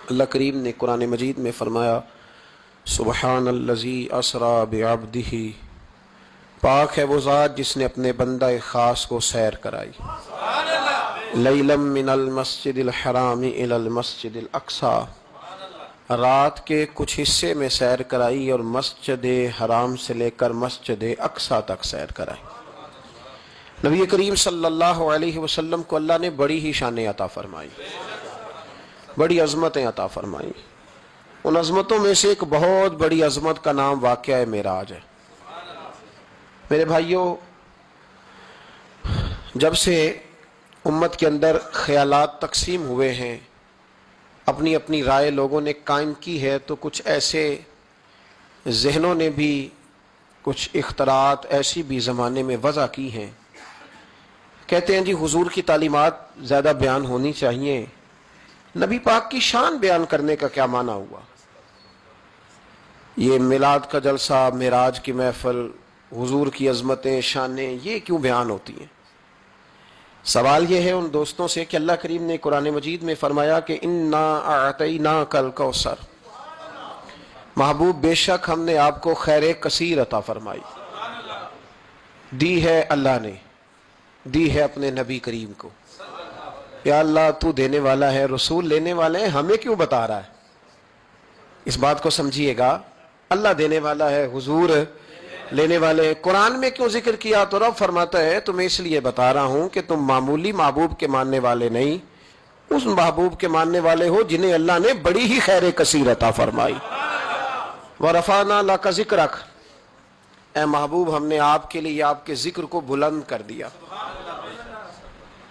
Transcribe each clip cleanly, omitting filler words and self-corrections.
اللہ کریم نے قرآن مجید میں فرمایا سبحان الذی اسری بعبدہ، پاک ہے وہ ذات جس نے اپنے بندہ خاص کو سیر کرائی، لیلا من المسجد الحرام الی المسجد الاقصی، رات کے کچھ حصے میں سیر کرائی اور مسجد حرام سے لے کر مسجد اقصی تک سیر کرائی۔ نبی کریم صلی اللہ علیہ وسلم کو اللہ نے بڑی ہی شانیں عطا فرمائی، بڑی عظمتیں عطا فرمائی۔ ان عظمتوں میں سے ایک بہت بڑی عظمت کا نام واقعہ معراج ہے۔ میرے بھائیوں، جب سے امت کے اندر خیالات تقسیم ہوئے ہیں، اپنی اپنی رائے لوگوں نے قائم کی ہے، تو کچھ ایسے ذہنوں نے بھی کچھ اختراعات ایسی بھی زمانے میں وضع کی ہیں۔ کہتے ہیں جی حضور کی تعلیمات زیادہ بیان ہونی چاہیے، نبی پاک کی شان بیان کرنے کا کیا معنی ہوا؟ یہ میلاد کا جلسہ، معراج کی محفل، حضور کی عظمتیں، شانیں، یہ کیوں بیان ہوتی ہیں؟ سوال یہ ہے ان دوستوں سے کہ اللہ کریم نے قرآن مجید میں فرمایا کہ انا اعطیناک الکوثر، محبوب بے شک ہم نے آپ کو خیر کثیر عطا فرمائی، دی ہے اللہ نے، دی ہے اپنے نبی کریم کو۔ یا اللہ تو دینے والا ہے، رسول لینے والے ہیں، ہمیں کیوں بتا رہا ہے؟ اس بات کو سمجھیے گا، اللہ دینے والا ہے، حضور لینے والے ہیں، قرآن میں کیوں ذکر کیا؟ تو رب فرماتا ہے تمہیں اس لیے بتا رہا ہوں کہ تم معمولی محبوب کے ماننے والے نہیں، اس محبوب کے ماننے والے ہو جنہیں اللہ نے بڑی ہی خیر کثیر عطا فرمائی۔ وَرَفَعْنَا لَكَ ذِكْرَكَ، اے محبوب ہم نے آپ کے لیے آپ کے ذکر کو بلند کر دیا۔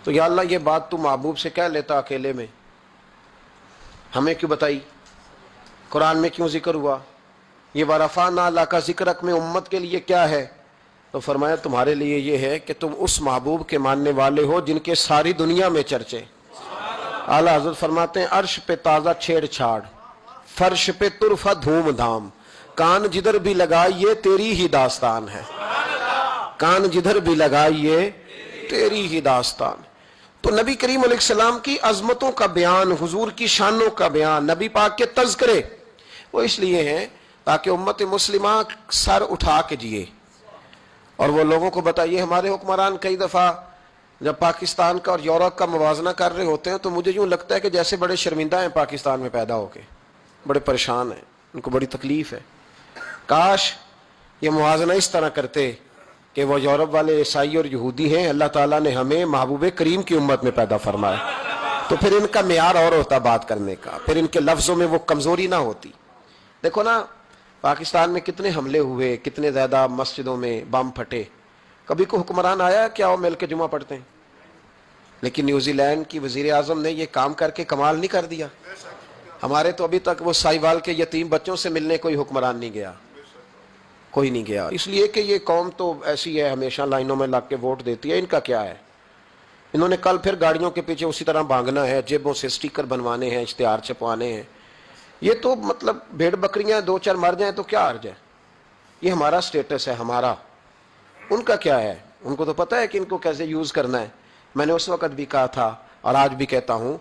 تو یا اللہ یہ بات تو محبوب سے کہہ لیتا اکیلے میں، ہمیں کیوں بتائی؟ قرآن میں کیوں ذکر ہوا؟ یہ وَرَفَعْنَا لَكَ ذِكْرَكَ میں امت کے لیے کیا ہے؟ تو فرمایا تمہارے لیے یہ ہے کہ تم اس محبوب کے ماننے والے ہو جن کے ساری دنیا میں چرچے۔ اعلیٰ حضرت فرماتے ہیں عرش پہ تازہ چھیڑ چھاڑ، فرش پہ طرفہ دھوم دھام، کان جدھر بھی لگائیے تیری ہی داستان ہے، کان جدھر بھی لگائیے تیری ہی داستان۔ تو نبی کریم علیہ السلام کی عظمتوں کا بیان، حضور کی شانوں کا بیان، نبی پاک کے تذکرے، وہ اس لیے ہیں تاکہ امت مسلمہ سر اٹھا کے جیے اور وہ لوگوں کو بتائیے۔ ہمارے حکمران کئی دفعہ جب پاکستان کا اور یورپ کا موازنہ کر رہے ہوتے ہیں تو مجھے یوں لگتا ہے کہ جیسے بڑے شرمندہ ہیں پاکستان میں پیدا ہو کے، بڑے پریشان ہیں، ان کو بڑی تکلیف ہے۔ کاش یہ موازنہ اس طرح کرتے کہ وہ یورپ والے عیسائی اور یہودی ہیں، اللہ تعالیٰ نے ہمیں محبوب کریم کی امت میں پیدا فرمایا، تو پھر ان کا معیار اور ہوتا بات کرنے کا، پھر ان کے لفظوں میں وہ کمزوری نہ ہوتی۔ دیکھو نا پاکستان میں کتنے حملے ہوئے، کتنے زیادہ مسجدوں میں بم پھٹے، کبھی کوئی حکمران آیا کیا وہ مل کے جمعہ پڑھتے ہیں؟ لیکن نیوزی لینڈ کی وزیر اعظم نے یہ کام کر کے کمال نہیں کر دیا؟ ہمارے تو ابھی تک وہ سائیوال کے یتیم بچوں سے ملنے کوئی حکمران نہیں گیا، کوئی نہیں گیا، اس لیے کہ یہ قوم تو ایسی ہے، ہمیشہ لائنوں میں لگ کے ووٹ دیتی ہے۔ ان کا کیا ہے؟ انہوں نے کل پھر گاڑیوں کے پیچھے اسی طرح بھاگنا ہے، جیبوں سے سٹیکر بنوانے ہیں، اشتہار چھپوانے ہیں۔ یہ تو مطلب بھیڑ بکریاں دو چار مر جائیں تو کیا عرض ہے؟ یہ ہمارا سٹیٹس ہے، ہمارا، ان کا کیا ہے؟ ان کو تو پتہ ہے کہ ان کو کیسے یوز کرنا ہے۔ میں نے اس وقت بھی کہا تھا اور آج بھی کہتا ہوں،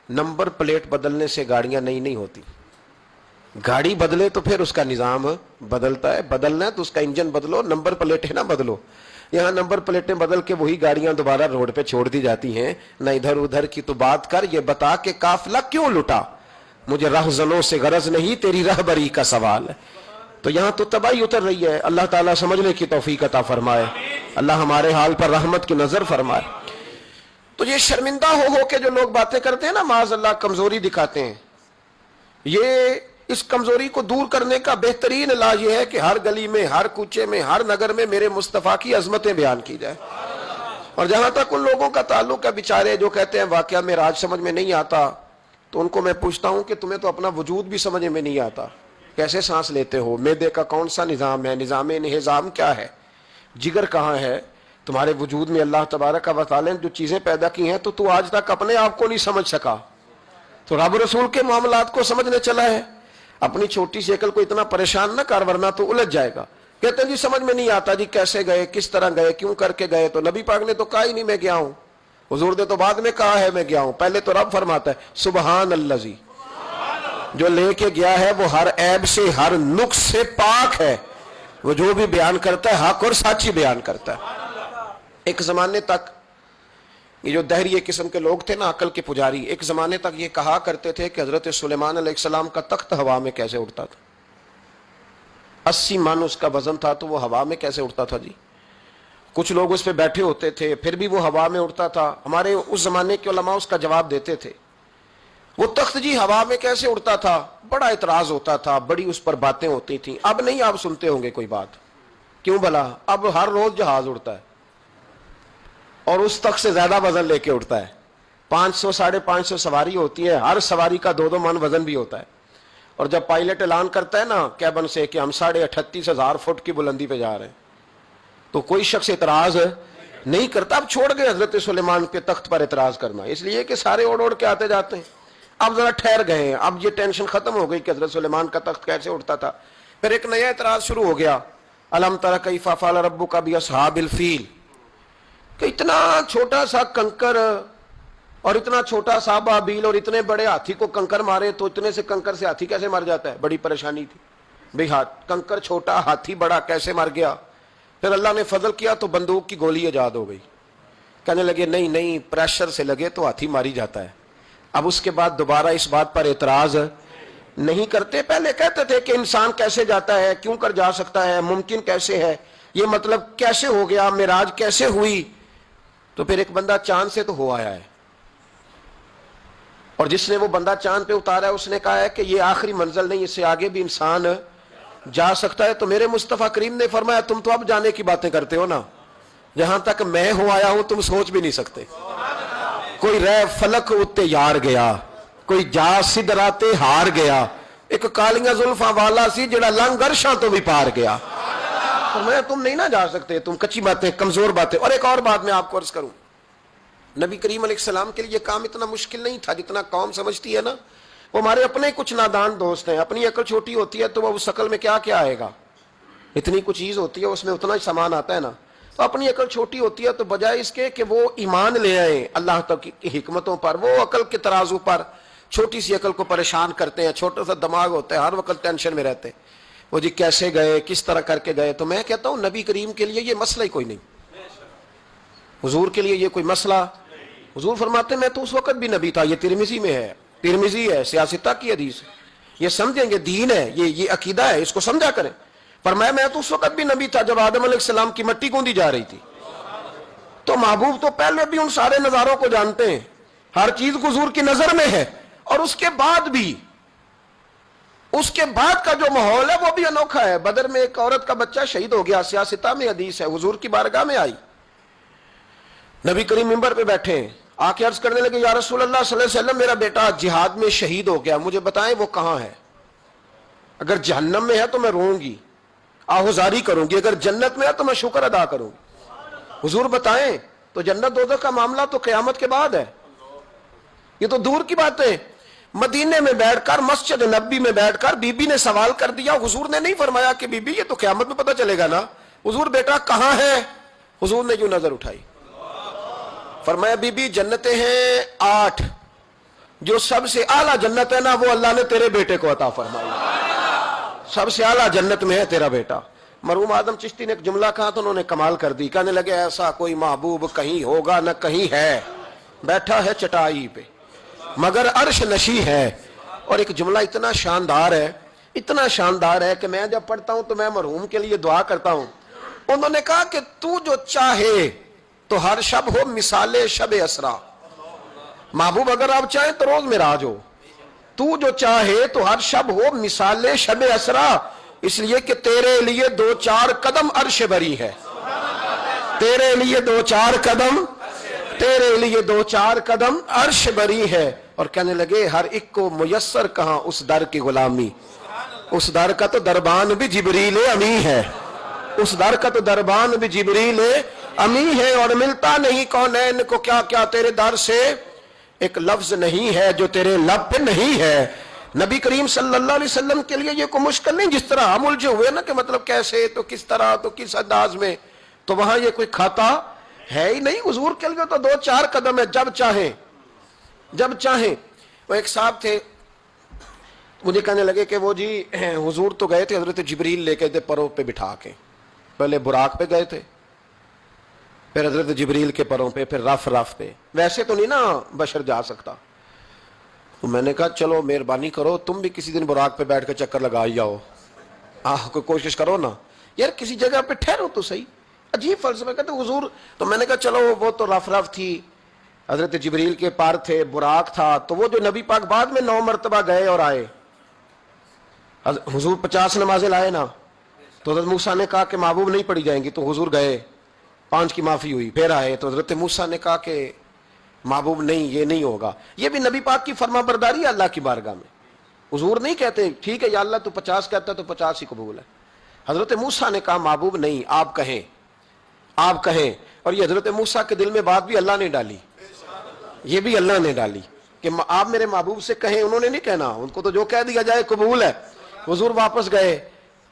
نمبر پلیٹ بدلنے سے گاڑیاں نئی نہیں ہوتی، گاڑی بدلے تو پھر اس کا نظام بدلتا ہے، بدلنا ہے تو اس کا انجن بدلو، نمبر پلیٹیں نہ بدلو۔ یہاں نمبر پلیٹیں بدل کے وہی گاڑیاں دوبارہ روڈ پہ چھوڑ دی جاتی ہیں۔ نہ ادھر ادھر کی تو بات کر، یہ بتا کہ قافلہ کیوں لٹا؟ مجھے رہزنوں سے غرض نہیں، تیری رہبری کا سوال ہے۔ تو یہاں تو تباہی اتر رہی ہے، اللہ تعالیٰ سمجھنے کی توفیق عطا فرمائے، اللہ ہمارے حال پر رحمت کی نظر فرمائے۔ تو یہ شرمندہ ہو کے جو لوگ باتیں کرتے ہیں نا، معاذ اللہ کمزوری دکھاتے ہیں، یہ اس کمزوری کو دور کرنے کا بہترین علاج یہ ہے کہ ہر گلی میں، ہر کوچے میں، ہر نگر میں میرے مصطفیٰ کی عظمتیں بیان کی جائے۔ اور جہاں تک ان لوگوں کا تعلق ہے بیچارے جو کہتے ہیں واقعہ معراج سمجھ میں نہیں آتا، تو ان کو میں پوچھتا ہوں کہ تمہیں تو اپنا وجود بھی سمجھ میں نہیں آتا، کیسے سانس لیتے ہو؟ معدے کا کون سا نظام ہے؟ نظام انہضام کیا ہے؟ جگر کہاں ہے؟ تمہارے وجود میں اللہ تبارک و تعالی نے جو چیزیں پیدا کی ہیں تو آج تک اپنے آپ کو نہیں سمجھ سکا، تو رب رسول کے معاملات کو سمجھنے چلا ہے۔ اپنی چھوٹی سی عقل کو اتنا پریشان نہ کر ورنہ تو الجھ جائے گا۔ کہتے ہیں جی سمجھ میں نہیں آتا، جی کیسے گئے، کس طرح گئے، کیوں کر کے گئے؟ تو نبی پاک نے تو کہا ہی نہیں میں گیا ہوں، حضور نے تو بعد میں کہا ہے میں گیا ہوں، پہلے تو رب فرماتا ہے سبحان الذی، جو لے کے گیا ہے وہ ہر عیب سے ہر نقص سے پاک ہے. وہ جو بھی بیان کرتا ہے حق اور سچ ہی بیان کرتا ہے. ایک زمانے تک یہ جو دہریے قسم کے لوگ تھے نا، عقل کے پجاری، ایک زمانے تک یہ کہا کرتے تھے کہ حضرت سلیمان علیہ السلام کا تخت ہوا میں کیسے اڑتا تھا. 80 من اس کا وزن تھا تو وہ ہوا میں کیسے اڑتا تھا جی. کچھ لوگ اس پہ بیٹھے ہوتے تھے پھر بھی وہ ہوا میں اڑتا تھا. ہمارے اس زمانے کے علماء اس کا جواب دیتے تھے وہ تخت جی ہوا میں کیسے اڑتا تھا. بڑا اعتراض ہوتا تھا، بڑی اس پر باتیں ہوتی تھیں. اب نہیں آپ سنتے ہوں گے کوئی بات، کیوں بھلا؟ اب ہر روز جہاز اڑتا ہے اور اس تخت سے زیادہ وزن لے کے اڑتا ہے. 500 550 سواری ہوتی ہے، ہر سواری کا 2 من وزن بھی ہوتا ہے. اور جب پائلٹ اعلان کرتا ہے نا کیبن سے کہ ہم 38,500 فٹ کی بلندی پہ جا رہے ہیں تو کوئی شخص اعتراض نہیں کرتا. اب چھوڑ گئے حضرت سلیمان کے تخت پر اعتراض کرنا، اس لیے کہ سارے اوڑ کے آتے جاتے ہیں. اب ذرا ٹھہر گئے ہیں، اب یہ ٹینشن ختم ہو گئی کہ حضرت سلیمان کا تخت کیسے اڑتا تھا. پھر ایک نیا اعتراض شروع ہو گیا، الم تر کیف فعل ربک باصحاب الفیل، کہ اتنا چھوٹا سا کنکر اور اتنا چھوٹا سا بابیل اور اتنے بڑے ہاتھی کو کنکر مارے تو اتنے سے کنکر سے ہاتھی کیسے مر جاتا ہے. بڑی پریشانی تھی بھئی، کنکر چھوٹا ہاتھی بڑا کیسے مر گیا. پھر اللہ نے فضل کیا تو بندوق کی گولی ایجاد ہو گئی. کہنے لگے نہیں نہیں، پریشر سے لگے تو ہاتھی ماری جاتا ہے. اب اس کے بعد دوبارہ اس بات پر اعتراض نہیں کرتے. پہلے کہتے تھے کہ انسان کیسے جاتا ہے، کیوں کر جا سکتا ہے، ممکن کیسے ہے، یہ مطلب کیسے ہو گیا، معراج کیسے ہوئی. تو پھر ایک بندہ چاند سے تو ہو آیا ہے، اور جس نے وہ بندہ چاند پہ اتارا ہے اس نے کہا ہے کہ یہ آخری منزل نہیں، اس سے آگے بھی انسان جا سکتا ہے. تو میرے مصطفیٰ کریم نے فرمایا تم تو اب جانے کی باتیں کرتے ہو نا، جہاں تک میں ہو آیا ہوں تم سوچ بھی نہیں سکتے. کوئی رہ فلک اتے یار گیا، کوئی جا سدراتے ہار گیا، ایک کالیاں زلفاں والا سی جڑا لنگ عرشاں تو بھی پار گیا. فرمایا تم نہیں نہ جا سکتے، تم کچی باتیں، کمزور باتیں. اور ایک اور بات میں آپ کو عرض کروں، نبی کریم علیہ السلام کے لیے یہ کام اتنا مشکل نہیں تھا جتنا قوم سمجھتی ہے نا. وہ ہمارے اپنے کچھ نادان دوست ہیں، اپنی عقل چھوٹی ہوتی ہے تو وہ اس عقل میں کیا کیا آئے گا، اتنی کچھ چیز ہوتی ہے اس میں اتنا ہی سامان آتا ہے نا. تو اپنی عقل چھوٹی ہوتی ہے تو بجائے اس کے کہ وہ ایمان لے آئیں اللہ تک کی حکمتوں پر، وہ عقل کے ترازو پر چھوٹی سی عقل کو پریشان کرتے ہیں. چھوٹا سا دماغ ہوتا ہے، ہر وقت ٹینشن میں رہتے ہیں وہ جی کیسے گئے، کس طرح کر کے گئے. تو میں کہتا ہوں نبی کریم کے لیے یہ مسئلہ ہی کوئی نہیں، حضور کے لیے یہ کوئی مسئلہ. حضور فرماتے ہیں میں تو اس وقت بھی نبی تھا. یہ ترمذی میں ہے، ترمذی ہے، سیاستہ کی حدیث ہے. یہ سمجھیں گے دین ہے، یہ عقیدہ ہے، اس کو سمجھا کریں. فرمایا میں تو اس وقت بھی نبی تھا جب آدم علیہ السلام کی مٹی گوندی جا رہی تھی. تو محبوب تو پہلے بھی ان سارے نظاروں کو جانتے ہیں، ہر چیز حضور کی نظر میں ہے. اور اس کے بعد بھی، اس کے بعد کا جو ماحول ہے وہ بھی انوکھا ہے. بدر میں ایک عورت کا بچہ شہید ہو گیا، سیاستہ میں حدیث ہے. حضور کی بارگاہ میں آئی، نبی کریم منبر پہ بیٹھے ہیں، آ کے عرض کرنے لگے یا رسول اللہ صلی اللہ علیہ وسلم میرا بیٹا جہاد میں شہید ہو گیا، مجھے بتائیں وہ کہاں ہے. اگر جہنم میں ہے تو میں روں گی، آہوزاری کروں گی، اگر جنت میں ہے تو میں شکر ادا کروں گی. حضور بتائیں. تو جنت دوزخ کا معاملہ تو قیامت کے بعد ہے، یہ تو دور کی بات ہے. مدینے میں بیٹھ کر، مسجد نبی میں بیٹھ کر بی بی نے سوال کر دیا. حضور نے نہیں فرمایا کہ بی بی یہ تو قیامت میں پتہ چلے گا نا. حضور بیٹا کہاں ہے؟ حضور نے یوں نظر اٹھائی، فرمایا بی بی جنتیں ہیں 8، جو سب سے اعلیٰ جنت ہے نا وہ اللہ نے تیرے بیٹے کو عطا فرمائی. سب سے اعلیٰ جنت میں ہے تیرا بیٹا. مرحوم آدم چشتی نے ایک جملہ کہا تو انہوں نے کمال کر دی. کہنے لگے ایسا کوئی محبوب کہیں ہوگا نہ کہیں ہے، بیٹھا ہے چٹائی پہ مگر عرش نشی ہے. اور ایک جملہ اتنا شاندار ہے، اتنا شاندار ہے کہ میں جب پڑھتا ہوں تو میں مرحوم کے لیے دعا کرتا ہوں. انہوں نے کہا کہ تو جو چاہے تو ہر شب ہو مثال شب اسرا. محبوب اگر آپ چاہیں تو روز معراج ہو، تو جو چاہے تو ہر شب ہو مثال شب اسرا، اس لیے کہ تیرے لیے 2-4 قدم عرش بری ہے، تیرے لیے 2-4 قدم، تیرے لیے 2-4 قدم عرش بری ہے. اور کہنے لگے ہر ایک کو میسر کہاں اس در کی غلامی، اس در کا تو دربان بھی جبریل امی ہے، اس در کا تو دربان بھی جبریل امی ہے. اور ملتا نہیں کونین کو کیا کیا تیرے در سے، ایک لفظ نہیں ہے جو تیرے لب پہ نہیں ہے. نبی کریم صلی اللہ علیہ وسلم کے لیے یہ کوئی مشکل نہیں. جس طرح ہم الجھے ہوئے نا کہ مطلب کیسے، تو کس طرح، تو کس انداز میں، تو وہاں یہ کوئی کھاتا ہے ہی نہیں. حضور کے لیے تو 2-4 قدم ہے، جب چاہیں جب چاہیں. وہ ایک صاحب تھے مجھے کہنے لگے کہ وہ جی حضور تو گئے تھے حضرت جبریل لے کے تھے پروں پہ بٹھا کے، پہلے براق پہ گئے تھے، پھر حضرت جبریل کے پروں پہ، پھر رف پہ، ویسے تو نہیں نا بشر جا سکتا۔ تو میں نے کہا چلو مہربانی کرو تم بھی کسی دن براق پہ بیٹھ کے چکر لگا ہی جاؤ، کوئی کوشش کرو نا یار، کسی جگہ پہ ٹھہرو تو صحیح۔ عجیب فلسفہ، کہتے حضور، تو میں نے کہا چلو وہ تو رف تھی، حضرت جبریل کے پار تھے، براق تھا، تو وہ جو نبی پاک بعد میں 9 مرتبہ گئے اور آئے، حضور 50 نمازیں لائے نا، تو حضرت موسیٰ نے کہا کہ محبوب نہیں پڑھی جائیں گی، تو حضور گئے، 5 کی معافی ہوئی، پھر آئے، تو حضرت موسیٰ نے کہا کہ محبوب نہیں، یہ نہیں ہوگا۔ یہ بھی نبی پاک کی فرما برداری ہے اللہ کی بارگاہ میں۔ حضور نہیں کہتے ٹھیک ہے یا اللہ تو 50 کہتا ہے تو 50 ہی قبول ہے۔ حضرت موسیٰ نے کہا محبوب نہیں، آپ کہیں، آپ کہیں، اور یہ حضرت موسیٰ کے دل میں بات بھی اللہ نے ڈالی، یہ بھی اللہ نے ڈالی کہ آپ میرے محبوب سے کہیں، انہوں نے نہیں کہنا، ان کو تو جو کہہ دیا جائے قبول ہے۔ حضور واپس گئے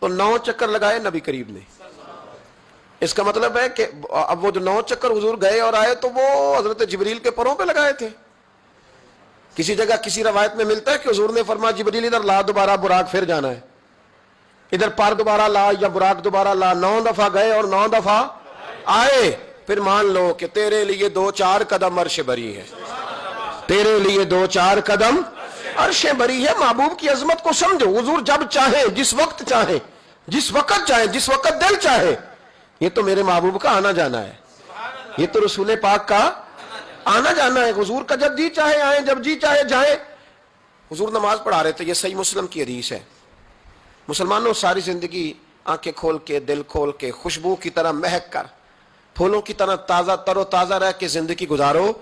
تو 9 چکر لگائے نبی کریم نے۔ اس کا مطلب ہے کہ اب وہ جو 9 چکر حضور گئے اور آئے تو وہ حضرت جبریل کے پروں پہ لگائے تھے۔ کسی جگہ کسی روایت میں ملتا ہے کہ حضور نے فرمایا جبریل ادھر لا، دوبارہ براق پھر جانا ہے، ادھر پار دوبارہ لا یا براق دوبارہ لا۔ 9 دفعہ گئے اور 9 دفعہ آئے، پھر مان لو کہ تیرے لیے 2-4 قدم عرش بری ہے، تیرے لیے 2-4 قدم عرش بری ہے۔ محبوب کی عظمت کو سمجھو، حضور جب چاہیں، جس وقت چاہیں، جس وقت چاہیں، جس وقت دل چاہے۔ یہ تو میرے محبوب کا آنا جانا ہے، یہ تو رسول پاک کا آنا جانا ہے۔ حضور کا جب جی چاہے آئیں، جب جی چاہے جائیں۔ حضور نماز پڑھا رہے تھے، یہ صحیح مسلم کی حدیث ہے۔ مسلمانوں ساری زندگی آنکھیں کھول کے، دل کھول کے، خوشبو کی طرح مہک کر، پھولوں کی طرح تازہ تر و تازہ رہ کے زندگی گزارو،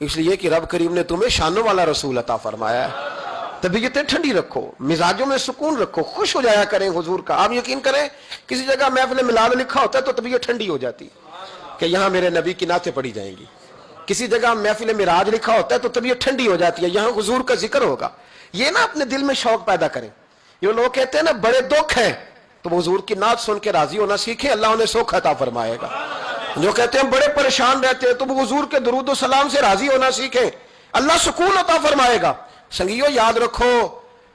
اس لیے کہ رب کریم نے تمہیں شانوں والا رسول عطا فرمایا ہے۔ طبیعتیں ٹھنڈی رکھو، مزاجوں میں سکون رکھو، خوش ہو جایا کریں حضور کا۔ آپ یقین کریں کسی جگہ محفل میلاد لکھا ہوتا ہے تو طبیعت ٹھنڈی ہو جاتی کہ یہاں میرے نبی کی نعتیں پڑھی جائیں گی۔ کسی جگہ محفل معراج لکھا ہوتا ہے تو طبیعت ٹھنڈی ہو جاتی ہے، یہاں حضور کا ذکر ہوگا۔ یہ نا اپنے دل میں شوق پیدا کریں۔ یہ لوگ کہتے ہیں نا بڑے دکھ ہیں، تو حضور کی نعت سن کے راضی ہونا سیکھیں، اللہ انہیں سکھ عطا فرمائے گا۔ جو کہتے ہیں بڑے پریشان رہتے ہیں تو وہ حضور کے درود و سلام سے راضی ہونا سیکھیں، اللہ سکون عطا فرمائے گا۔ سنگیو یاد رکھو،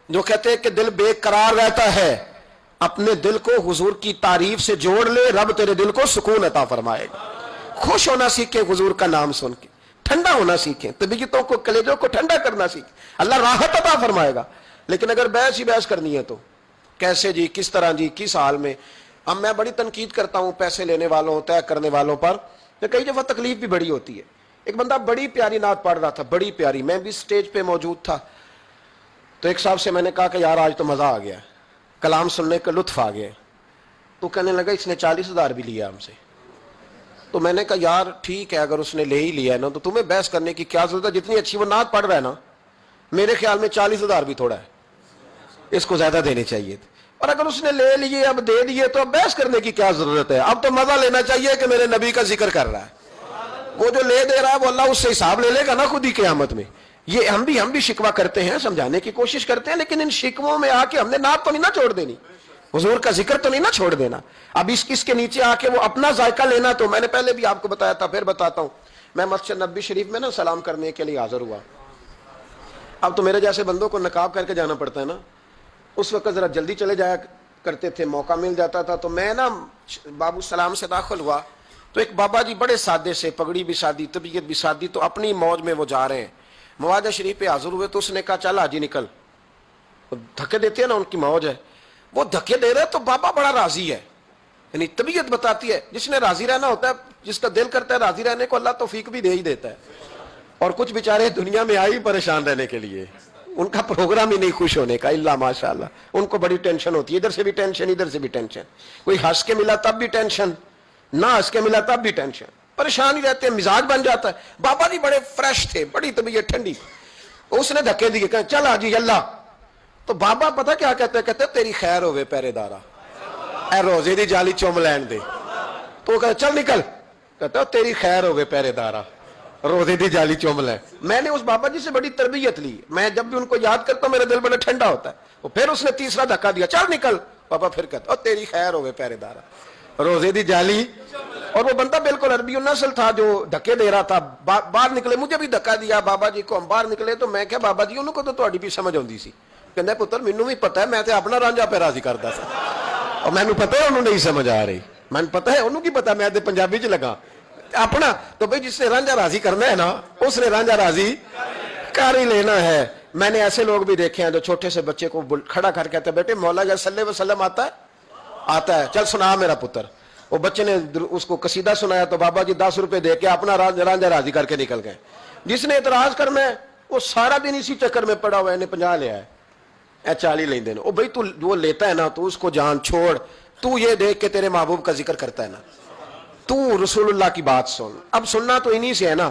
جو کہتے ہیں کہ دل بے قرار رہتا ہے، اپنے دل کو حضور کی تعریف سے جوڑ لے، رب تیرے دل کو سکون عطا فرمائے گا۔ خوش ہونا سیکھیں حضور کا نام سن کے، ٹھنڈا ہونا سیکھیں، طبیعتوں کو، کلیجوں کو ٹھنڈا کرنا سیکھیں، اللہ راحت عطا فرمائے گا۔ لیکن اگر بحث ہی بحث کرنی ہے تو کیسے جی، کس طرح جی، کس حال میں۔ اب میں بڑی تنقید کرتا ہوں پیسے لینے والوں، طے کرنے والوں پر، کہ کئی دفعہ تکلیف بھی بڑی ہوتی ہے۔ ایک بندہ بڑی پیاری نعت پڑھ رہا تھا، بڑی پیاری، میں بھی سٹیج پہ موجود تھا، تو ایک صاحب سے میں نے کہا کہ یار آج تو مزہ آ گیا، کلام سننے کا لطف آ گیا۔ تو کہنے لگا اس نے 40,000 بھی لیا ہم سے۔ تو میں نے کہا یار ٹھیک ہے، اگر اس نے لے ہی لیا ہے نا تو تمہیں بحث کرنے کی کیا ضرورت ہے، جتنی اچھی وہ نعت پڑھ رہا ہے نا، میرے خیال میں 40,000 بھی تھوڑا ہے، اس کو زیادہ دینے چاہیے تھے۔ اور اگر اس نے لے لیے، اب دے دیے، تو اب بحث کرنے کی کیا ضرورت ہے؟ اب تو مزہ لینا چاہیے کہ میرے نبی کا ذکر کر رہا ہے۔ وہ جو لے دے رہا ہے وہ اللہ اس سے حساب لے لے گا نا خود ہی قیامت میں۔ یہ ہم بھی شکوہ کرتے ہیں، سمجھانے کی کوشش کرتے ہیں، لیکن ان شکووں میں آ کے ہم نے نعت تو نہیں نہ چھوڑ دینی، حضور کا ذکر تو نہیں نہ چھوڑ دینا۔ اب اس کے نیچے آ کے وہ اپنا ذائقہ لینا، تو میں نے پہلے بھی آپ کو بتایا تھا، پھر بتاتا ہوں۔ میں مسجد نبوی شریف میں نا سلام کرنے کے لیے حاضر ہوا۔ اب تو میرے جیسے بندوں کو نقاب کر کے جانا پڑتا ہے نا، اس وقت ذرا جلدی چلے جایا کرتے تھے، موقع مل جاتا تھا۔ تو میں نا بابو سلام سے داخل ہوا تو ایک بابا جی بڑے سادے سے، پگڑی بھی سادی، طبیعت بھی سادی، تو اپنی موج میں وہ جا رہے ہیں۔ مواجہ شریف پہ حاضر ہوئے تو اس نے کہا چل حاجی نکل، دھکے دیتے ہیں نا، ان کی موج ہے، وہ دھکے دے رہے تو بابا بڑا راضی ہے، یعنی طبیعت بتاتی ہے جس نے راضی رہنا ہوتا ہے، جس کا دل کرتا ہے راضی رہنے کو، اللہ توفیق بھی دے ہی دیتا ہے۔ اور کچھ بیچارے دنیا میں آئی پریشان رہنے کے لیے، ان کا پروگرام ہی نہیں خوش ہونے کا، اللہ ماشاءاللہ، ان کو بڑی ٹینشن ہوتی ہے، ادھر سے بھی ٹینشن، ادھر سے بھی ٹینشن، کوئی ہنس کے ملا تب بھی ٹینشن، نہ ہنس کے ملا تب بھی ٹینشن، پریشان ہی رہتے ہیں، مزاج بن جاتا ہے۔ بابا جی بڑے فریش تھے، بڑی طبیعت ٹھنڈی، اس نے دھکے دیے، کہ چل حاجی اللہ۔ تو بابا پتہ کیا کہتے ہیں تیری خیر ہوئے پہرے دارا، اے روزے دی جالی چوم لین دے۔ تو وہ کہتے چل نکل، کہتا تیری خیر ہوئے پہرے دارا، روزے دی جالی چوم لین۔ میں نے اس بابا جی سے بڑی تربیت لی، میں جب بھی ان کو یاد کرتا ہوں میرا دل بڑا ٹھنڈا ہوتا ہے۔ وہ پھر اس نے تیسرا دھکا دیا، چل نکل، بابا پھر کہتا تیری خیر ہوئے پہرے دارا، روزے دی جالی۔ اور وہ بندہ بالکل عربی النسل تھا جو دھکے دے رہا تھا، باہر نکلے، مجھے بھی دھکا دیا، بابا جی کو، ہم باہر نکلے تو میں کہا بابا جی انہوں کو تو تہاڈی بھی سمجھ آندی سی، ਕਹਿੰਦਾ ਪੁੱਤਰ ਮੈਨੂੰ ਵੀ ਪਤਾ ਹੈ, ਮੈਂ ਤੇ ਆਪਣਾ ਰਾਂਝਾ ਪੈ ਰਾਜ਼ੀ ਕਰਦਾ ਸੀ, اور میں نے پتا ہے انہوں نہیں سمجھ آ رہی, میں نے پتا ہے انہوں کی پتا, میں پنجابی چ لگا اپنا تو بھئی جس نے رانجھا راضی کرنا ہے نا اس نے رانجھا راضی کر ہی لینا ہے. میں نے ایسے لوگ بھی دیکھے ہیں جو چھوٹے سے بچے کو کھڑا کر کہتے ہیں بیٹے مولا صلی اللہ علیہ وسلم آتا ہے, آتا ہے, چل سنا میرا پتر. وہ بچے نے اس کو قصیدہ سنایا تو بابا جی 10 روپے دے کے اپنا رانجھا راضی کر کے نکل گئے. جس نے اعتراض کرنا ہے وہ سارا دن اسی چکر میں پڑا ہوا ہے, 50 لیا ہے, 40 لیں دے. بھائی تو وہ لیتا ہے نا تو اس کو جان چھوڑ, تو یہ دیکھ کے تیرے محبوب کا ذکر کرتا ہے نا, تو رسول اللہ کی بات سن. اب سننا تو انہی سے ہے نا,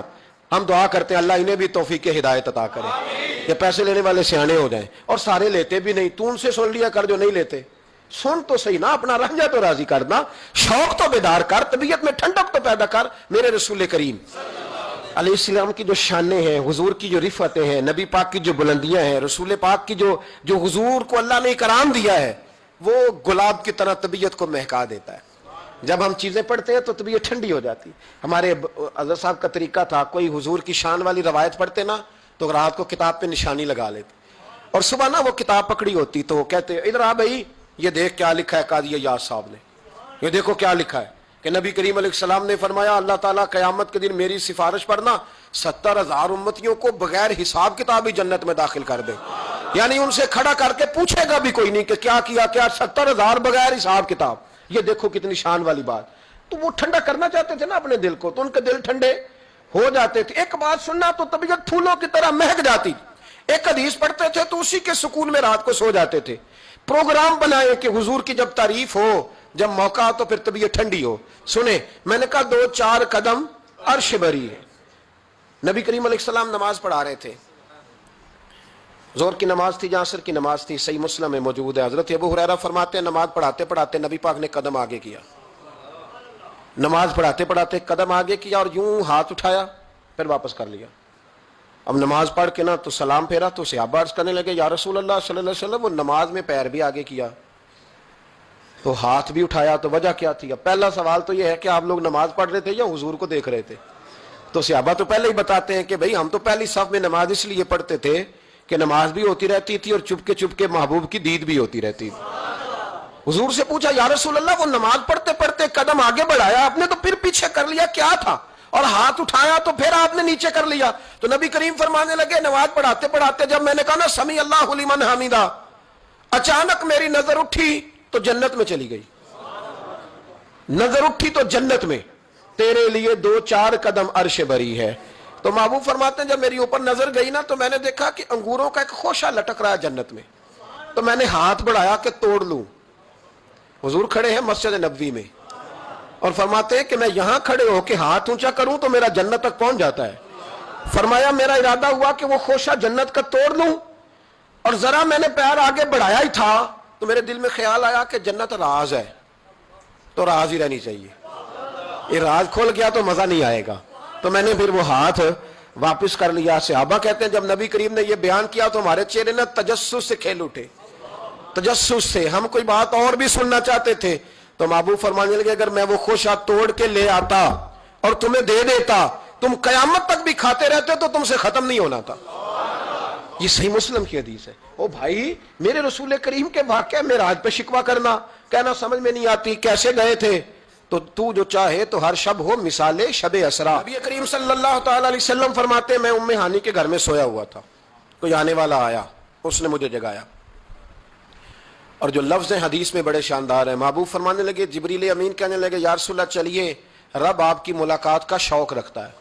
ہم دعا کرتے ہیں اللہ انہیں بھی توفیق ہدایت عطا کرے, یہ پیسے لینے والے سیانے ہو جائیں. اور سارے لیتے بھی نہیں, تو ان سے سن لیا کر جو نہیں لیتے, سن تو صحیح نا, اپنا رنجا تو راضی کرنا, شوق تو بیدار کر, طبیعت میں ٹھنڈک تو پیدا کر. میرے رسول کریم علیہ السلام کی جو شانیں ہیں, حضور کی جو رفتیں ہیں, نبی پاک کی جو بلندیاں ہیں, رسول پاک کی جو حضور کو اللہ نے اکرام دیا ہے, وہ گلاب کی طرح طبیعت کو مہکا دیتا ہے. جب ہم چیزیں پڑھتے ہیں تو طبیعت ٹھنڈی ہو جاتی. ہمارے حضرت صاحب کا طریقہ تھا, کوئی حضور کی شان والی روایت پڑھتے نا تو رات کو کتاب پہ نشانی لگا لیتے, اور صبح نا وہ کتاب پکڑی ہوتی تو وہ کہتے ادھر آ بھائی یہ دیکھ کیا لکھا ہے قاضی ایاز صاحب نے, یہ دیکھو کیا لکھا ہے کہ نبی کریم علیہ السلام نے فرمایا اللہ تعالیٰ قیامت کے دن میری سفارش پڑھنا 70,000 امتیوں کو بغیر حساب کتاب ہی جنت میں داخل کر دے. یعنی ان سے کھڑا کر کے پوچھے گا بھی کوئی نہیں کہ کیا کیا, 70,000 بغیر حساب کتاب. یہ دیکھو کتنی شان والی بات. تو وہ ٹھنڈا کرنا چاہتے تھے نا اپنے دل کو, تو ان کے دل ٹھنڈے ہو جاتے تھے. ایک بات سننا تو طبیعت پھولوں کی طرح مہک جاتی. ایک حدیث پڑھتے تھے تو اسی کے سکون میں رات کو سو جاتے تھے. پروگرام بنائے کہ حضور کی جب تعریف ہو, جب موقع تو پھر طبیعت ٹھنڈی ہو. سنیں, میں نے کہا 2-4 قدم عرش بری ہے. نبی کریم علیہ السلام نماز پڑھا رہے تھے, زور کی نماز تھی, عصر کی نماز تھی, صحیح مسلم میں موجود ہے. حضرت ابو ہریرہ فرماتے ہیں نماز پڑھاتے پڑھاتے نبی پاک نے قدم آگے کیا, نماز پڑھاتے پڑھاتے قدم آگے کیا اور یوں ہاتھ اٹھایا پھر واپس کر لیا. اب نماز پڑھ کے نا تو سلام پھیرا تو صحابہ عرض کرنے لگے یا رسول اللہ صلی اللہ علیہ وسلم وہ نماز میں پیر بھی آگے کیا تو ہاتھ بھی اٹھایا, تو وجہ کیا تھی؟ اب پہلا سوال تو یہ ہے کہ آپ لوگ نماز پڑھ رہے تھے یا حضور کو دیکھ رہے تھے؟ تو صحابہ تو پہلے ہی بتاتے ہیں کہ بھئی ہم تو پہلی صف میں نماز اس لیے پڑھتے تھے کہ نماز بھی ہوتی رہتی تھی اور چپ کے محبوب کی دید بھی ہوتی رہتی تھی. حضور سے پوچھا یا رسول اللہ وہ نماز پڑھتے پڑھتے قدم آگے بڑھایا آپ نے تو پھر پیچھے کر لیا, کیا تھا؟ اور ہاتھ اٹھایا تو پھر آپ نے نیچے کر لیا. تو نبی کریم فرمانے لگے نماز پڑھاتے پڑھاتے جب میں نے کہا نا سمی اللہ لمن حمیدہ, اچانک میری نظر اٹھی تو جنت میں چلی گئی. نظر اٹھی تو جنت میں, تیرے لیے 2-4 قدم عرش بری ہے. تو محبوب فرماتے ہیں جب میری اوپر نظر گئی نا تو میں نے دیکھا کہ انگوروں کا ایک خوشہ لٹک رہا ہے جنت میں, تو میں نے ہاتھ بڑھایا کہ توڑ لوں. حضور کھڑے ہیں مسجد نبوی میں اور فرماتے ہیں کہ میں یہاں کھڑے ہو کے ہاتھ اونچا کروں تو میرا جنت تک پہنچ جاتا ہے. فرمایا میرا ارادہ ہوا کہ وہ خوشہ جنت کا توڑ لوں, اور ذرا میں نے پیر آگے بڑھایا ہی تھا تو میرے دل میں خیال آیا کہ جنت راز ہے تو راز ہی رہنی چاہیے, یہ راز کھول گیا تو مزہ نہیں آئے گا. تو میں نے پھر وہ ہاتھ واپس کر لیا. صحابہ کہتے ہیں جب نبی کریم نے یہ بیان کیا تو ہمارے چہرے نے تجسس سے کھیل اٹھے, تجسس سے. ہم کوئی بات اور بھی سننا چاہتے تھے تو محبوب فرمانے لگے اگر میں وہ خوشہ توڑ کے لے آتا اور تمہیں دے دیتا تم قیامت تک بھی کھاتے رہتے تو تم سے ختم نہیں ہونا تھا. یہ صحیح مسلم کی حدیث ہے. او بھائی میرے رسول کریم کے واقعہ معراج پہ شکوہ کرنا, کہنا سمجھ میں نہیں آتی کیسے گئے تھے, تو جو چاہے تو ہر شب ہو مثال شب اسرا. نبی کریم صلی اللہ تعالی علیہ وسلم فرماتے ہیں میں ام ہانی کے گھر میں سویا ہوا تھا, کوئی آنے والا آیا, اس نے مجھے جگایا. اور جو لفظ حدیث میں بڑے شاندار ہیں. محبوب فرمانے لگے جبریل امین کہنے لگے یا رسول اللہ چلیے رب آپ کی ملاقات کا شوق رکھتا ہے,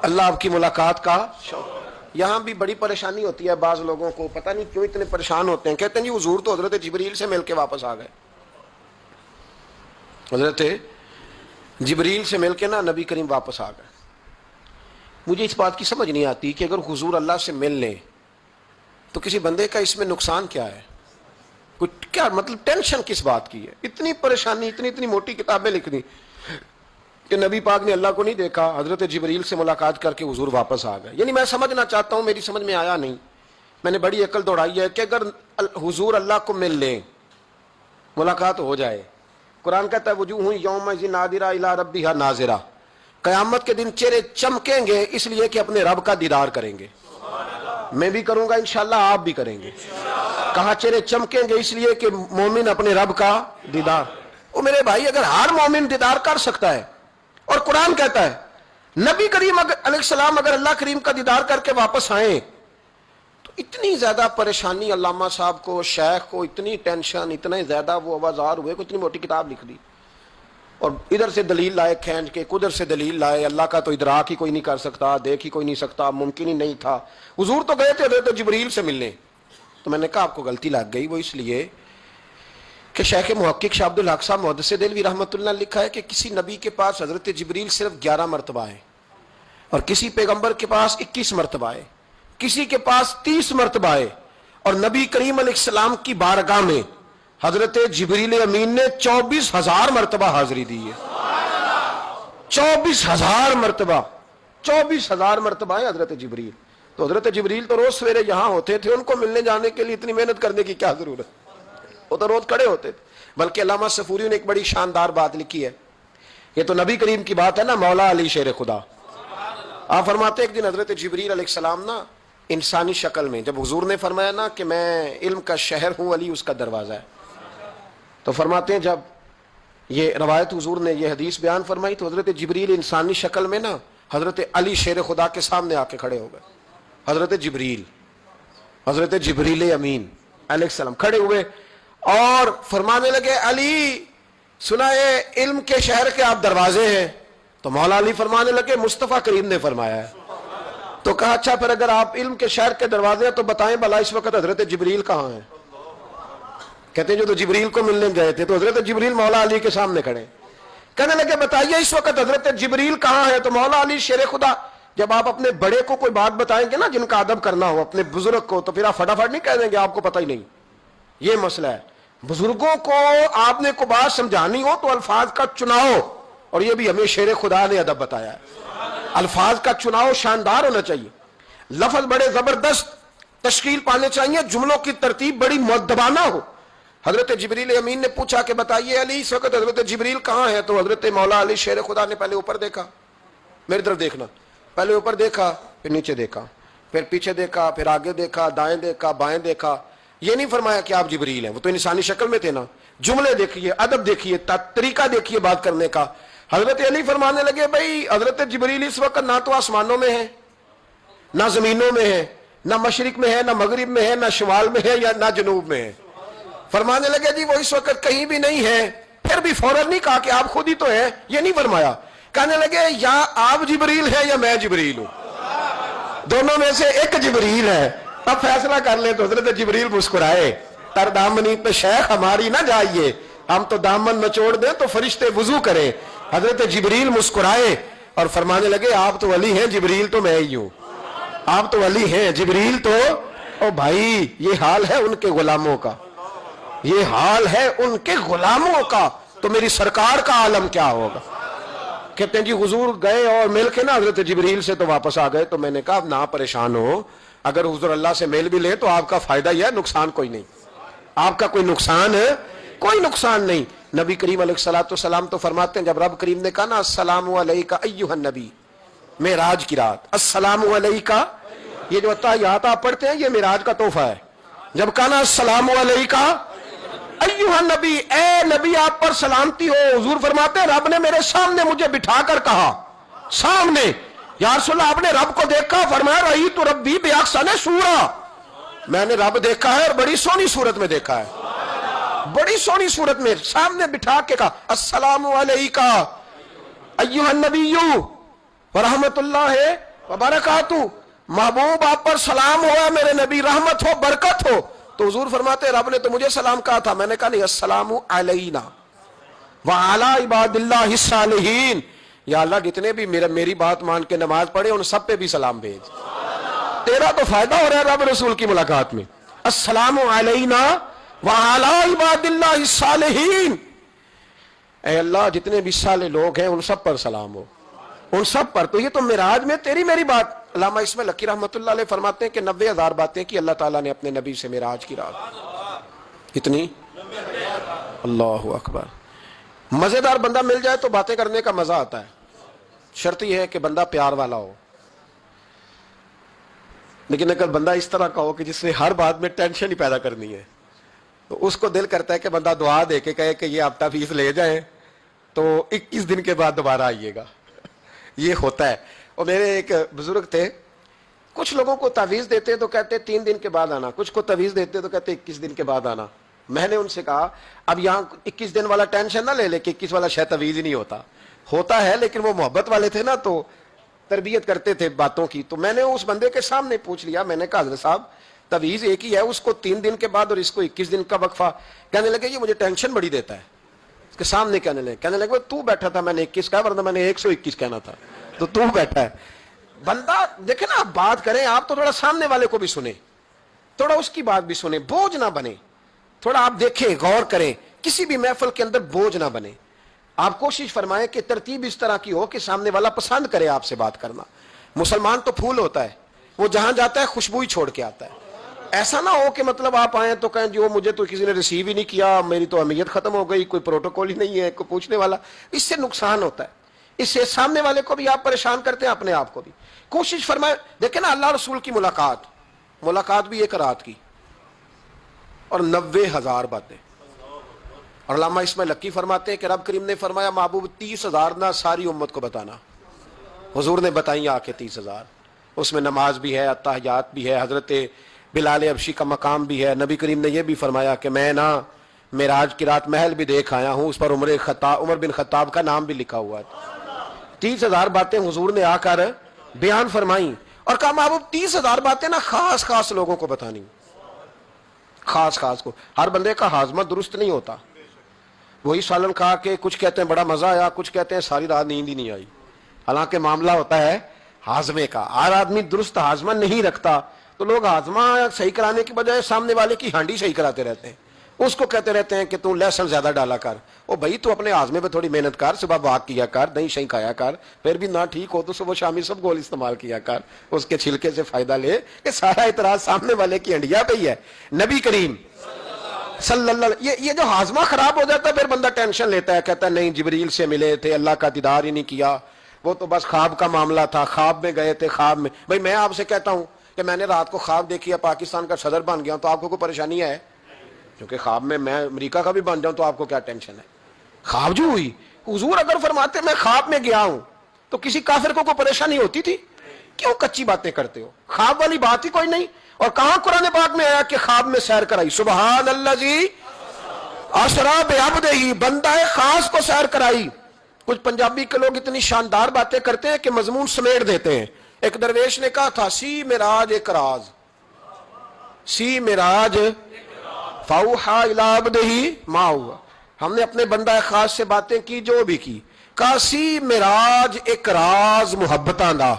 اللہ آپ کی ملاقات کا شوق. یہاں بھی بڑی پریشانی ہوتی ہے بعض لوگوں کو, پتہ نہیں کیوں اتنے پریشان ہوتے ہیں. کہتے ہیں جی حضور تو حضرت جبریل سے مل کے واپس آ گئے. حضرت جبریل سے مل کے نا نبی کریم واپس آ گئے. مجھے اس بات کی سمجھ نہیں آتی کہ اگر حضور اللہ سے مل لیں تو کسی بندے کا اس میں نقصان کیا ہے, کچھ کیا مطلب ٹینشن کس بات کی ہے؟ اتنی پریشانی, اتنی موٹی کتابیں لکھ دی کہ نبی پاک نے اللہ کو نہیں دیکھا, حضرت جبریل سے ملاقات کر کے حضور واپس آ گئے. یعنی میں سمجھنا چاہتا ہوں, میری سمجھ میں آیا نہیں, میں نے بڑی عقل دوڑائی ہے کہ اگر حضور اللہ کو مل لیں ملاقات ہو جائے, قرآن کہتا ہے وجوہ یومئذ ناظرہ الی ربہا ناظرہ, قیامت کے دن چہرے چمکیں گے اس لیے کہ اپنے رب کا دیدار کریں گے. میں بھی کروں گا انشاءاللہ، آپ بھی کریں گے۔ کہاں چہرے چمکیں گے؟ اس لیے کہ مومن اپنے رب کا دیدار، وہ میرے بھائی اگر ہر مومن دیدار کر سکتا ہے، اور قرآن کہتا ہے نبی کریم علیہ السلام اگر اللہ کریم کا دیدار کر کے واپس آئیں تو اتنی زیادہ پریشانی علامہ صاحب کو، شیخ کو اتنی ٹینشن، اتنے زیادہ وہ آوازار ہوئے کہ اتنی موٹی کتاب لکھ دی، اور ادھر سے دلیل لائے کھینچ کے، ادھر سے دلیل لائے، اللہ کا تو ادراک ہی کوئی نہیں کر سکتا، دیکھ ہی کوئی نہیں سکتا، ممکن ہی نہیں تھا۔ حضور تو گئے تھے حضرت جبریل سے ملنے، تو میں نے کہا آپ کو غلطی لگ گئی، وہ اس لیے کہ شیخ محقق شاہ عبد الحق صاحب محدث دہلوی رحمۃ اللہ نے لکھا ہے کہ کسی نبی کے پاس حضرت جبریل صرف 11 مرتبہ ہے، اور کسی پیغمبر کے پاس 21 مرتبہ ہے، کسی کے پاس 30 مرتبہ ہے، اور نبی کریم علیہ السلام کی بارگاہ میں حضرت جبریل امین نے 24,000 مرتبہ حاضری دی ہے۔ 24,000 مرتبہ، 24,000 مرتبہ ہے حضرت جبریل۔ تو حضرت جبریل تو روز سویرے یہاں ہوتے تھے، ان کو ملنے جانے کے لیے اتنی محنت کرنے کی کیا ضرورت، وہ تو روز کھڑے ہوتے تھے۔ بلکہ علامہ صفوری نے ایک بڑی شاندار بات لکھی ہے، یہ تو نبی کریم کی بات ہے نا، مولا علی شیر خدا۔ آپ فرماتے ایک دن حضرت جبریل علیہ السلام نا انسانی شکل میں، جب حضور نے فرمایا نا کہ میں علم کا شہر ہوں، علی اس کا دروازہ ہے، تو فرماتے ہیں جب یہ روایت حضور نے یہ حدیث بیان فرمائی تو حضرت جبریل انسانی شکل میں نا حضرت علی شیر خدا کے سامنے آ کے کھڑے ہو گئے۔ حضرت جبریل امین علیہ السلام کھڑے ہوئے اور فرمانے لگے علی سنا ہے علم کے شہر کے آپ دروازے ہیں؟ تو مولا علی فرمانے لگے مصطفیٰ کریم نے فرمایا ہے۔ تو کہا اچھا پھر اگر آپ علم کے شہر کے دروازے ہیں تو بتائیں بھلا اس وقت حضرت جبریل کہاں ہیں؟ کہتے ہیں جو تو جبریل کو ملنے گئے تھے، تو حضرت جبریل مولا علی کے سامنے کھڑے، کہنے لگے بتائیے اس وقت حضرت جبریل کہاں ہے؟ تو مولا علی شیر خدا، جب آپ اپنے بڑے کو کوئی بات بتائیں گے نا جن کا ادب کرنا ہو اپنے بزرگ کو، تو پھر آپ فٹافٹ نہیں کہہ دیں گے آپ کو پتہ ہی نہیں۔ یہ مسئلہ ہے، بزرگوں کو آپ نے کو بات سمجھانی ہو تو الفاظ کا چناؤ، اور یہ بھی ہمیں شیر خدا نے ادب بتایا ہے، الفاظ کا چناؤ شاندار ہونا چاہیے، لفظ بڑے زبردست تشکیل پانے چاہیے، جملوں کی ترتیب بڑی مؤدبانہ ہو۔ حضرت جبریل امین نے پوچھا کہ بتائیے علی اس وقت حضرت جبریل کہاں ہے؟ تو حضرت مولا علی شیر خدا نے پہلے اوپر دیکھا، میری طرف دیکھنا، پہلے اوپر دیکھا، پھر نیچے دیکھا، پھر پیچھے دیکھا، پھر آگے دیکھا، دائیں دیکھا، بائیں دیکھا۔ یہ نہیں فرمایا کہ آپ جبریل ہیں، وہ تو انسانی شکل میں تھے نا۔ جملے دیکھیے، ادب دیکھیے، طریقہ دیکھیے بات کرنے کا۔ حضرت علی فرمانے لگے بھائی حضرت جبریل اس وقت نہ تو آسمانوں میں ہے، نہ زمینوں میں ہے، نہ مشرق میں ہے، نہ مغرب میں ہے، نہ شمال میں ہے، یا نہ جنوب میں ہے۔ فرمانے لگے جی وہ اس وقت کہیں بھی نہیں ہے۔ پھر بھی فوراً نہیں کہا کہ آپ خود ہی تو ہیں، یہ نہیں فرمایا، کہنے لگے یا آپ جبریل ہیں یا میں جبریل ہوں، دونوں میں سے ایک جبریل ہے، اب فیصلہ کر لیں۔ تو حضرت جبریل مسکرائے، تر دامنی پہ شیخ ہماری نہ جائیے، ہم تو دامن نچوڑ دیں تو فرشتے وضو کریں۔ حضرت جبریل مسکرائے اور فرمانے لگے آپ تو ولی ہیں، جبریل تو میں ہی ہوں، آپ تو ولی ہیں، جبریل تو او بھائی یہ حال ہے ان کے غلاموں کا، یہ حال ہے ان کے غلاموں کا، تو میری سرکار کا عالم کیا ہوگا۔ کہتے ہیں جی حضور گئے اور مل کے نا حضرت جبریل سے تو واپس آ گئے۔ تو میں نے کہا اب نہ پریشان ہو، اگر حضور اللہ سے میل بھی لے تو آپ کا فائدہ ہی ہے، نقصان کوئی نہیں، آپ کا کوئی نقصان ہے، کوئی نقصان نہیں۔ نبی کریم علیہ الصلوۃ والسلام تو فرماتے ہیں جب رب کریم نے کہا نا السلام علیکہ ایھا النبی، معراج کی رات السلام علیکہ، یہ جو تحیات آپ پڑھتے ہیں یہ معراج کا تحفہ ہے۔ جب کہا نا السلام علیکہ ایھا النبی، اے نبی آپ پر سلامتی ہو، حضور فرماتے ہیں رب نے میرے سامنے مجھے بٹھا کر کہا، سامنے، یا رسول اللہ آپ نے رب کو دیکھا؟ فرمایا رأیت ربی بأحسن صورۃ، میں نے رب دیکھا ہے اور بڑی سونی صورت میں دیکھا ہے، بڑی سونی صورت میں سامنے بٹھا کے کہا السلام علیکہ ایھا النبی ورحمۃ اللہ وبرکاتہ، محبوب آپ پر سلام ہوا میرے نبی، رحمت ہو، برکت ہو۔ تو حضور فرماتے ہیں رب نے تو مجھے سلام کہا تھا، میں نے کہا نہیں السلام علینا وعلی عباد اللہ الصالحین، یا اللہ جتنے بھی میری بات مان کے نماز پڑھے ان سب پہ بھی سلام بھیج، تیرا تو فائدہ ہو رہا ہے رب رسول کی ملاقات میں۔ السلام علینا وعلی عباد اللہ الصالحین، اے اللہ جتنے بھی صالح لوگ ہیں ان سب پر سلام ہو، ان سب پر۔ تو یہ تو معراج میں تیری میری بات، علامہ اسماعیل حقی رحمۃ اللہ علیہ فرماتے ہیں کہ 90,000 باتیں کی اللہ تعالیٰ نے اپنے نبی سے معراج کی رات، اتنی، اللہ اکبر۔ مزیدار بندہ مل جائے تو باتیں کرنے کا مزہ آتا ہے، شرط یہ ہے کہ بندہ پیار والا ہو۔ لیکن اگر بندہ اس طرح کا ہو کہ جس نے ہر بات میں ٹینشن ہی پیدا کرنی ہے تو اس کو دل کرتا ہے کہ بندہ دعا دے کے کہے کہ یہ ہفتہ فیس لے جائیں تو 21 دن کے بعد دوبارہ آئیے گا. یہ ہوتا ہے. اور میرے ایک بزرگ تھے, کچھ لوگوں کو تعویذ دیتے تو کہتے 3 دن کے بعد آنا, کچھ کو تعویذ دیتے تو کہتے 21 دن کے بعد آنا. میں نے ان سے کہا اب یہاں 21 دن والا ٹینشن نہ لے لے کہ 21 والا شاید تعویذ ہی نہیں ہوتا ہے, لیکن وہ محبت والے تھے نا تو تربیت کرتے تھے باتوں کی. تو میں نے اس بندے کے سامنے پوچھ لیا, میں نے کہا حضرت صاحب تعویذ ایک ہی ہے, اس کو 3 دن کے بعد اور اس کو 21 دن کا وقفہ. کہنے لگے یہ مجھے ٹینشن بڑی دیتا ہے. اس کے سامنے کہنے لگے تو بیٹھا تھا, میں نے 21 کہا ورنہ میں نے 121 کہنا تھا, تو بیٹھا ہے. بندہ دیکھیں نا, آپ بات کریں آپ تو تھوڑا سامنے والے کو بھی سنیں, تھوڑا اس کی بات بھی سنیں, بوجھ نہ بنے. تھوڑا آپ دیکھیں, غور کریں, کسی بھی محفل کے اندر بوجھ نہ بنے. آپ کوشش فرمائیں کہ ترتیب اس طرح کی ہو کہ سامنے والا پسند کرے آپ سے بات کرنا. مسلمان تو پھول ہوتا ہے, وہ جہاں جاتا ہے خوشبو ہی چھوڑ کے آتا ہے. ایسا نہ ہو کہ مطلب آپ آئیں تو کہیں جو مجھے تو کسی نے ریسیو ہی نہیں کیا, میری تو اہمیت ختم ہو گئی, کوئی پروٹوکول ہی نہیں ہے, کوئی پوچھنے والا. اس سے نقصان ہوتا ہے, اس سے سامنے والے کو بھی آپ پریشان کرتے ہیں, اپنے آپ کو بھی. کوشش فرمائیں. دیکھیں نا اللہ رسول کی ملاقات بھی 1 رات کی اور 90,000 باتیں. اور علامہ اسماعیل لکی فرماتے ہیں کہ رب کریم نے فرمایا محبوب 30,000 نہ ساری امت کو بتانا. حضور نے بتائی آ کے 30,000. اس میں نماز بھی ہے, اتحیات بھی ہے, حضرت بلال حبشی کا مقام بھی ہے. نبی کریم نے یہ بھی فرمایا کہ میں نا معراج کی رات محل بھی دیکھ آیا ہوں, اس پر عمر بن خطاب کا نام بھی لکھا ہوا ہے. 30,000 باتیں حضور نے آ کر بیان فرمائی اور کہا محبوب 30,000 باتیں نا خاص لوگوں کو بتانی, خاص کو. ہر بندے کا ہاضمہ درست نہیں ہوتا. وہی سالن کھا کے کچھ کہتے ہیں بڑا مزہ آیا, کچھ کہتے ہیں ساری رات نیند ہی نہیں آئی. حالانکہ معاملہ ہوتا ہے ہاضمے کا. ہر آدمی درست ہاضمہ نہیں رکھتا, تو لوگ ہاضمہ صحیح کرانے کی بجائے سامنے والے کی ہانڈی صحیح کراتے رہتے ہیں. اس کو کہتے رہتے ہیں کہ تو لہسن زیادہ ڈالا کر. او بھائی تو اپنے ہاضمے پہ تھوڑی محنت کر, صبح واک کیا کر, دہی شہی کھایا کر, پھر بھی نہ ٹھیک ہو تو صبح شامی سب گول استعمال کیا کر, اس کے چھلکے سے فائدہ لے. کہ سارا اعتراض سامنے والے کی ہنڈیا پہ ہی ہے. نبی کریم صلی اللہ یہ جو ہاضمہ خراب ہو جاتا ہے پھر بندہ ٹینشن لیتا ہے, کہتا ہے نہیں جبریل سے ملے تھے, اللہ کا دیدار ہی نہیں کیا, وہ تو بس خواب کا معاملہ تھا, خواب میں گئے تھے, خواب میں. بھائی میں آپ سے کہتا ہوں کہ میں نے رات کو خواب دیکھی ہے پاکستان کا صدر بن گیا ہوں, تو آپ کو کوئی پریشانی ہے؟ کیونکہ خواب میں امریکہ کا بھی بن جاؤں تو آپ کو کیا ٹینشن ہے؟ خواب جو ہوئی, حضور اگر فرماتے میں خواب میں گیا ہوں تو کسی کافر کو کوئی پریشانی ہوتی تھی؟ کیوں کچی باتیں کرتے ہو؟ خواب والی بات ہی کوئی نہیں. اور کہاں قرآن پاک میں آیا کہ خواب میں سیر کرائی؟ سبحان الذی اسریٰ بعبدہ, بندہ خاص کو سیر کرائی. کچھ پنجابی کے لوگ اتنی شاندار باتیں کرتے ہیں کہ مضمون سمیٹ دیتے ہیں. ایک درویش نے کہا تھا سی معراج ایک راز, سی معراج فاوحا الی عبدہ ما ہوا. ہم نے اپنے بندہ خاص سے باتیں کی جو بھی کی. کہا سی معراج ایک راز محبتاں دا,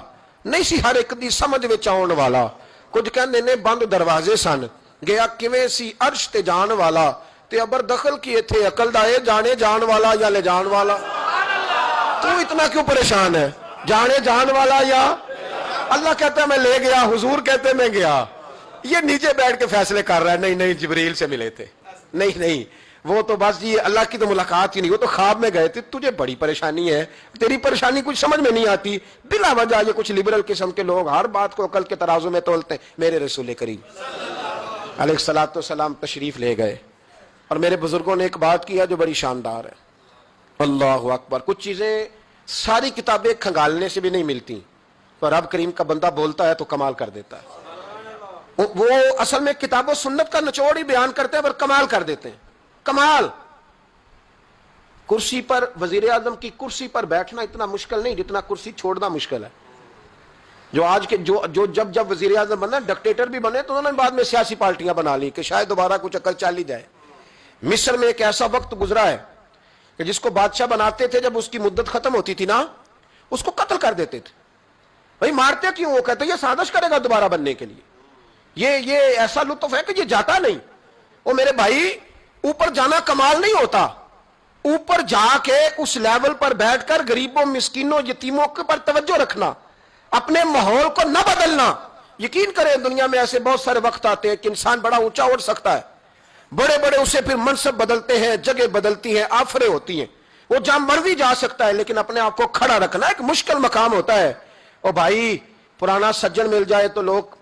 نہیں سی ہر ایک دی سمجھ وچ آਉਣ والا. کچھ کہندے نے بند دروازے سن, گیا کیویں سی عرش تے جان والا, تے ابر دخل کیے تھے عقل دا اے جانے جان والا یا لے جان والا. تو اتنا کیوں پریشان ہے؟ جانے جان والا یا اللہ کہتا ہے میں لے گیا, حضور کہتے ہیں میں گیا. یہ نیچے بیٹھ کے فیصلے کر رہا ہے, نہیں جبریل سے ملے تھے, نہیں وہ تو بس یہ اللہ کی تو ملاقات ہی نہیں, وہ تو خواب میں گئے تھے. تجھے بڑی پریشانی ہے, تیری پریشانی کچھ سمجھ میں نہیں آتی. بلا وجہ یہ کچھ لبرل قسم کے لوگ ہر بات کو عقل کے ترازو میں تولتے ہیں. میرے رسول کریم علیہ الصلوۃ والسلام تشریف لے گئے اور میرے بزرگوں نے ایک بات کیا جو بڑی شاندار ہے. اللہ اکبر. کچھ چیزیں ساری کتابیں کھنگالنے سے بھی نہیں ملتی, تو رب کریم کا بندہ بولتا ہے تو کمال کر دیتا ہے. وہ اصل میں کتاب و سنت کا نچوڑ ہی بیان کرتے ہیں پر کمال کر دیتے ہیں. کمال. کرسی پر, وزیر اعظم کی کرسی پر بیٹھنا اتنا مشکل نہیں جتنا کرسی چھوڑنا مشکل ہے. جو آج کے جب وزیر اعظم بنا, ڈکٹیٹر بھی بنے تو انہوں نے بعد میں سیاسی پارٹیاں بنا لی کہ شاید دوبارہ کچھ عقل چل ہی جائے. مصر میں ایک ایسا وقت گزرا ہے کہ جس کو بادشاہ بناتے تھے, جب اس کی مدت ختم ہوتی تھی نا اس کو قتل کر دیتے تھے. بھائی مارتے کیوں؟ وہ کہتے یہ سازش کرے گا دوبارہ بننے کے لیے. یہ ایسا لطف ہے کہ یہ جاتا نہیں. وہ میرے بھائی اوپر جانا کمال نہیں ہوتا, اوپر جا کے اس لیول پر بیٹھ کر غریبوں مسکینوں یتیموں کے پر توجہ رکھنا, اپنے ماحول کو نہ بدلنا. یقین کریں دنیا میں ایسے بہت سارے وقت آتے ہیں کہ انسان بڑا اونچا اٹھ سکتا ہے, بڑے اسے پھر منصب بدلتے ہیں, جگہ بدلتی ہیں, آفریں ہوتی ہیں, وہ جہاں مرضی جا سکتا ہے, لیکن اپنے آپ کو کھڑا رکھنا ایک مشکل مقام ہوتا ہے. او بھائی ਪੁਰਾਣਾ ਸੱਜਣ ਮਿਲ ਜਾਏ ਤਾਂ ਲੋਕ,